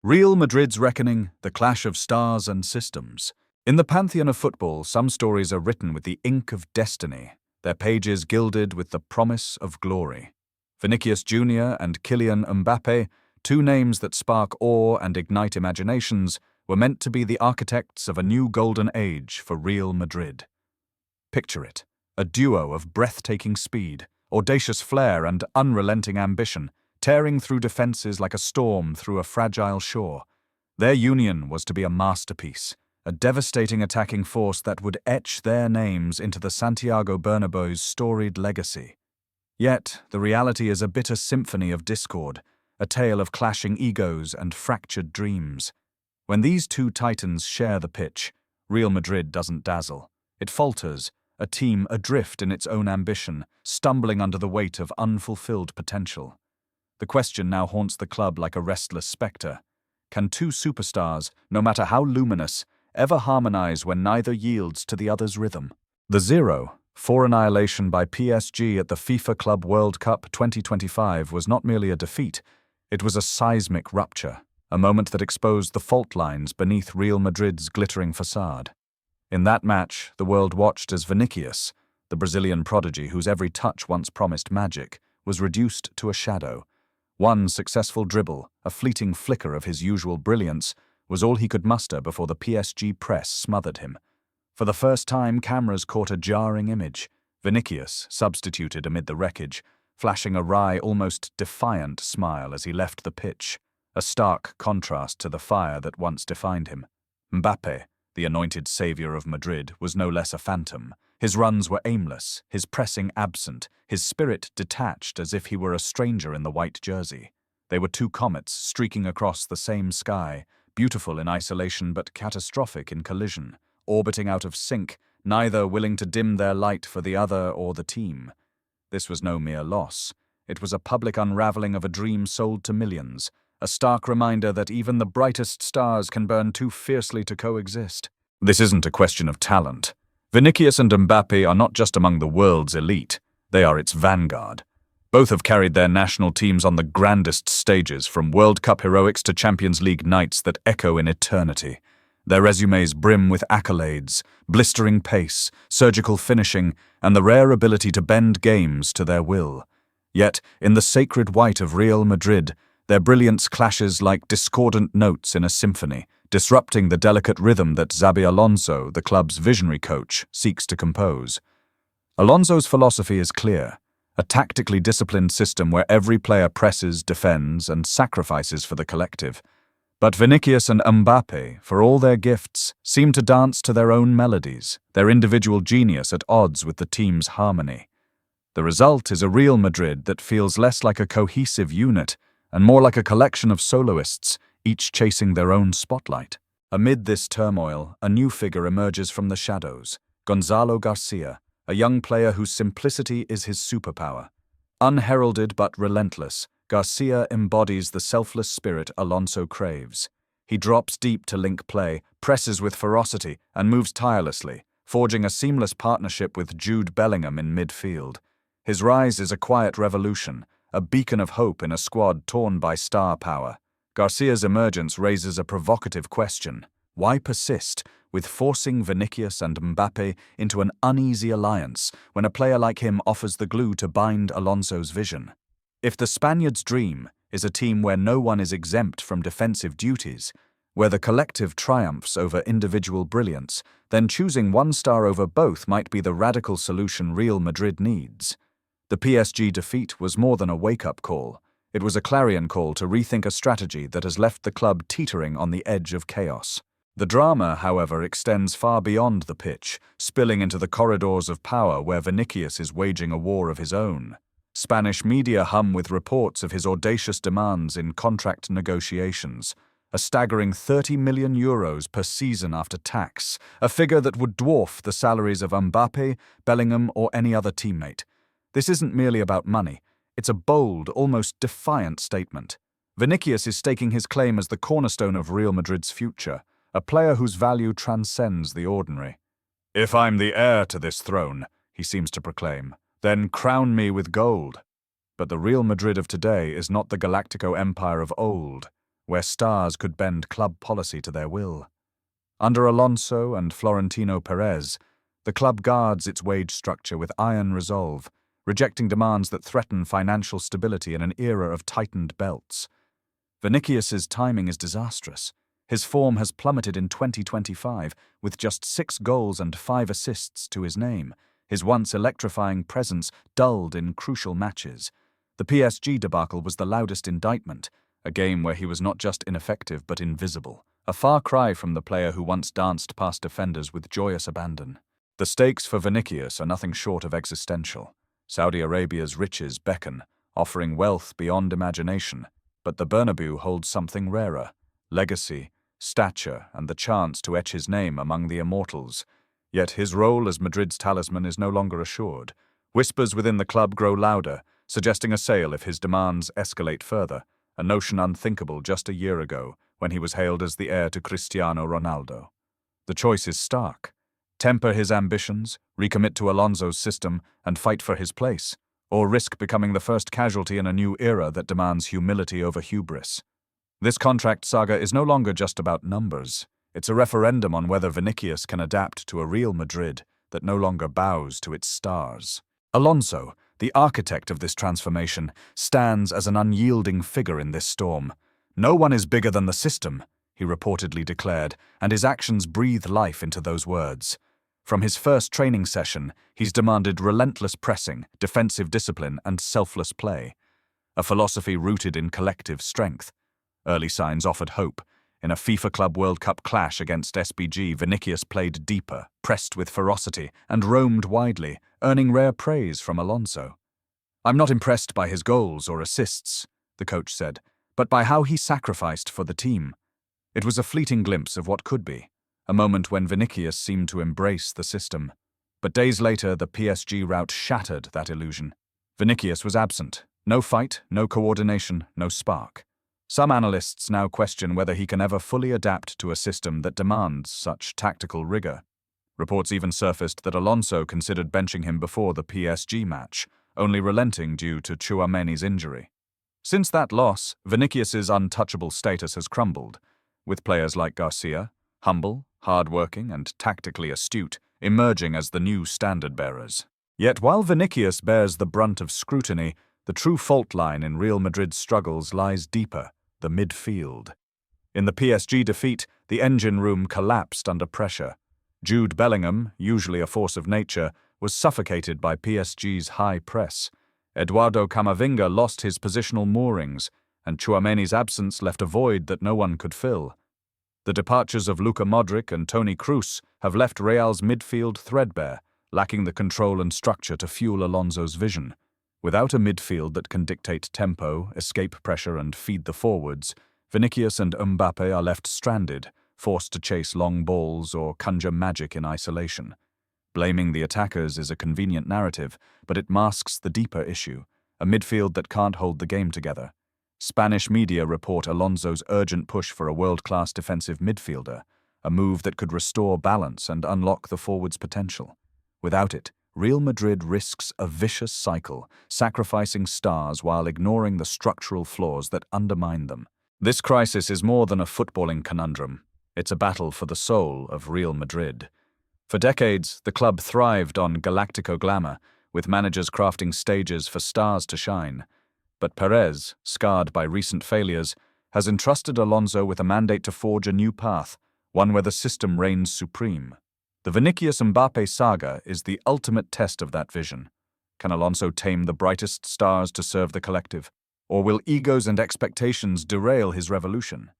Real Madrid's reckoning, the clash of stars and systems. In the pantheon of football, some stories are written with the ink of destiny, their pages gilded with the promise of glory. Vinícius Júnior and Kylian Mbappe, two names that spark awe and ignite imaginations, were meant to be the architects of a new golden age for Real Madrid. Picture it, a duo of breathtaking speed, audacious flair and unrelenting ambition, tearing through defenses like a storm through a fragile shore. Their union was to be a masterpiece, a devastating attacking force that would etch their names into the Santiago Bernabéu's storied legacy. Yet, the reality is a bitter symphony of discord, a tale of clashing egos and fractured dreams. When these two titans share the pitch, Real Madrid doesn't dazzle. It falters, a team adrift in its own ambition, stumbling under the weight of unfulfilled potential. The question now haunts the club like a restless spectre. Can two superstars, no matter how luminous, ever harmonize when neither yields to the other's rhythm? The 0-4 annihilation by PSG at the FIFA Club World Cup 2025 was not merely a defeat, it was a seismic rupture, a moment that exposed the fault lines beneath Real Madrid's glittering facade. In that match, the world watched as Vinícius, the Brazilian prodigy whose every touch once promised magic, was reduced to a shadow. One successful dribble, a fleeting flicker of his usual brilliance, was all he could muster before the PSG press smothered him. For the first time, cameras caught a jarring image. Vinícius, substituted amid the wreckage, flashing a wry, almost defiant smile as he left the pitch, a stark contrast to the fire that once defined him. Mbappe, the anointed savior of Madrid, was no less a phantom. His runs were aimless, his pressing absent, his spirit detached as if he were a stranger in the white jersey. They were two comets streaking across the same sky, beautiful in isolation but catastrophic in collision, orbiting out of sync, neither willing to dim their light for the other or the team. This was no mere loss. It was a public unraveling of a dream sold to millions, a stark reminder that even the brightest stars can burn too fiercely to coexist. This isn't a question of talent. Vinícius and Mbappe are not just among the world's elite, they are its vanguard. Both have carried their national teams on the grandest stages, from World Cup heroics to Champions League nights that echo in eternity. Their resumes brim with accolades, blistering pace, surgical finishing, and the rare ability to bend games to their will. Yet, in the sacred white of Real Madrid, their brilliance clashes like discordant notes in a symphony, disrupting the delicate rhythm that Xabi Alonso, the club's visionary coach, seeks to compose. Alonso's philosophy is clear, a tactically disciplined system where every player presses, defends, and sacrifices for the collective. But Vinícius and Mbappe, for all their gifts, seem to dance to their own melodies, their individual genius at odds with the team's harmony. The result is a Real Madrid that feels less like a cohesive unit and more like a collection of soloists, each chasing their own spotlight. Amid this turmoil, a new figure emerges from the shadows, Gonzalo García, a young player whose simplicity is his superpower. Unheralded but relentless, Garcia embodies the selfless spirit Alonso craves. He drops deep to link play, presses with ferocity, and moves tirelessly, forging a seamless partnership with Jude Bellingham in midfield. His rise is a quiet revolution, a beacon of hope in a squad torn by star power. Garcia's emergence raises a provocative question. Why persist with forcing Vinícius and Mbappe into an uneasy alliance when a player like him offers the glue to bind Alonso's vision? If the Spaniard's dream is a team where no one is exempt from defensive duties, where the collective triumphs over individual brilliance, then choosing one star over both might be the radical solution Real Madrid needs. The PSG defeat was more than a wake-up call. It was a clarion call to rethink a strategy that has left the club teetering on the edge of chaos. The drama, however, extends far beyond the pitch, spilling into the corridors of power where Vinícius is waging a war of his own. Spanish media hum with reports of his audacious demands in contract negotiations. A staggering €30 million per season after tax, a figure that would dwarf the salaries of Mbappe, Bellingham, or any other teammate. This isn't merely about money. It's a bold, almost defiant statement. Vinícius is staking his claim as the cornerstone of Real Madrid's future, a player whose value transcends the ordinary. "If I'm the heir to this throne," he seems to proclaim, "then crown me with gold." But the Real Madrid of today is not the Galáctico empire of old. where stars could bend club policy to their will. Under Alonso and Florentino Perez, the club guards its wage structure with iron resolve, rejecting demands that threaten financial stability in an era of tightened belts. Vinícius's timing is disastrous. His form has plummeted in 2025, with just 6 goals and 5 assists to his name, his once electrifying presence dulled in crucial matches. The PSG debacle was the loudest indictment, a game where he was not just ineffective but invisible, a far cry from the player who once danced past defenders with joyous abandon. The stakes for Vinícius are nothing short of existential. Saudi Arabia's riches beckon, offering wealth beyond imagination, but the Bernabéu holds something rarer: legacy, stature, and the chance to etch his name among the immortals. Yet his role as Madrid's talisman is no longer assured. Whispers within the club grow louder, suggesting a sale if his demands escalate further, a notion unthinkable just a year ago when he was hailed as the heir to Cristiano Ronaldo. The choice is stark: temper his ambitions, recommit to Alonso's system, and fight for his place, or risk becoming the first casualty in a new era that demands humility over hubris. This contract saga is no longer just about numbers. It's a referendum on whether Vinícius can adapt to a Real Madrid that no longer bows to its stars. Alonso, the architect of this transformation, stands as an unyielding figure in this storm. "No one is bigger than the system," he reportedly declared, and his actions breathe life into those words. From his first training session, he's demanded relentless pressing, defensive discipline, and selfless play. A philosophy rooted in collective strength. Early signs offered hope. In a FIFA Club World Cup clash against SBG, Vinícius played deeper, pressed with ferocity, and roamed widely, earning rare praise from Alonso. "I'm not impressed by his goals or assists," the coach said, "but by how he sacrificed for the team." It was a fleeting glimpse of what could be, a moment when Vinícius seemed to embrace the system. But days later, the PSG rout shattered that illusion. Vinícius was absent. No fight, no coordination, no spark. Some analysts now question whether he can ever fully adapt to a system that demands such tactical rigor. Reports even surfaced that Alonso considered benching him before the PSG match, only relenting due to Tchouaméni's injury. Since that loss, Vinícius's untouchable status has crumbled, with players like Garcia, humble, hard-working, and tactically astute, emerging as the new standard-bearers. Yet while Vinícius bears the brunt of scrutiny, the true fault line in Real Madrid's struggles lies deeper: the midfield. In the PSG defeat, the engine room collapsed under pressure. Jude Bellingham, usually a force of nature, was suffocated by PSG's high press. Eduardo Camavinga lost his positional moorings, and Tchouaméni's absence left a void that no one could fill. The departures of Luka Modric and Toni Kroos have left Real's midfield threadbare, lacking the control and structure to fuel Alonso's vision. Without a midfield that can dictate tempo, escape pressure, and feed the forwards, Vinícius and Mbappe are left stranded, forced to chase long balls or conjure magic in isolation. Blaming the attackers is a convenient narrative, but it masks the deeper issue: a midfield that can't hold the game together. Spanish media report Alonso's urgent push for a world-class defensive midfielder, a move that could restore balance and unlock the forward's potential. Without it, Real Madrid risks a vicious cycle, sacrificing stars while ignoring the structural flaws that undermine them. This crisis is more than a footballing conundrum. It's a battle for the soul of Real Madrid. For decades, the club thrived on Galáctico glamour, with managers crafting stages for stars to shine. But Perez, scarred by recent failures, has entrusted Alonso with a mandate to forge a new path, one where the system reigns supreme. The Vinícius-Mbappe saga is the ultimate test of that vision. Can Alonso tame the brightest stars to serve the collective? Or will egos and expectations derail his revolution?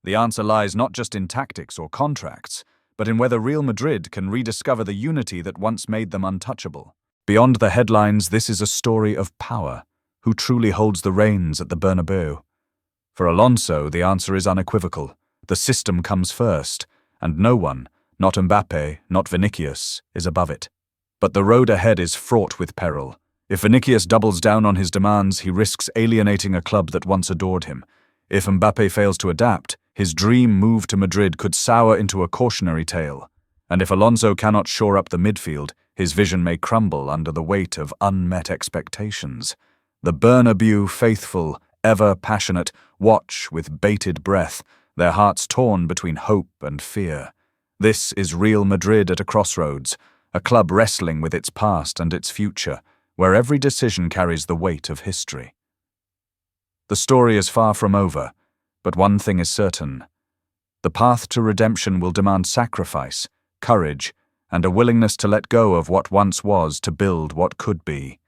The answer lies not just in tactics or contracts, but in whether Real Madrid can rediscover the unity that once made them untouchable. Beyond the headlines, this is a story of power. Who truly holds the reins at the Bernabéu? For Alonso, the answer is unequivocal. The system comes first, and no one, not Mbappe, not Vinícius, is above it. But the road ahead is fraught with peril. If Vinícius doubles down on his demands, he risks alienating a club that once adored him. If Mbappe fails to adapt, his dream move to Madrid could sour into a cautionary tale. And if Alonso cannot shore up the midfield, his vision may crumble under the weight of unmet expectations. The Bernabéu faithful, ever passionate, watch with bated breath, their hearts torn between hope and fear. This is Real Madrid at a crossroads, a club wrestling with its past and its future, where every decision carries the weight of history. The story is far from over, but one thing is certain. The path to redemption will demand sacrifice, courage, and a willingness to let go of what once was to build what could be.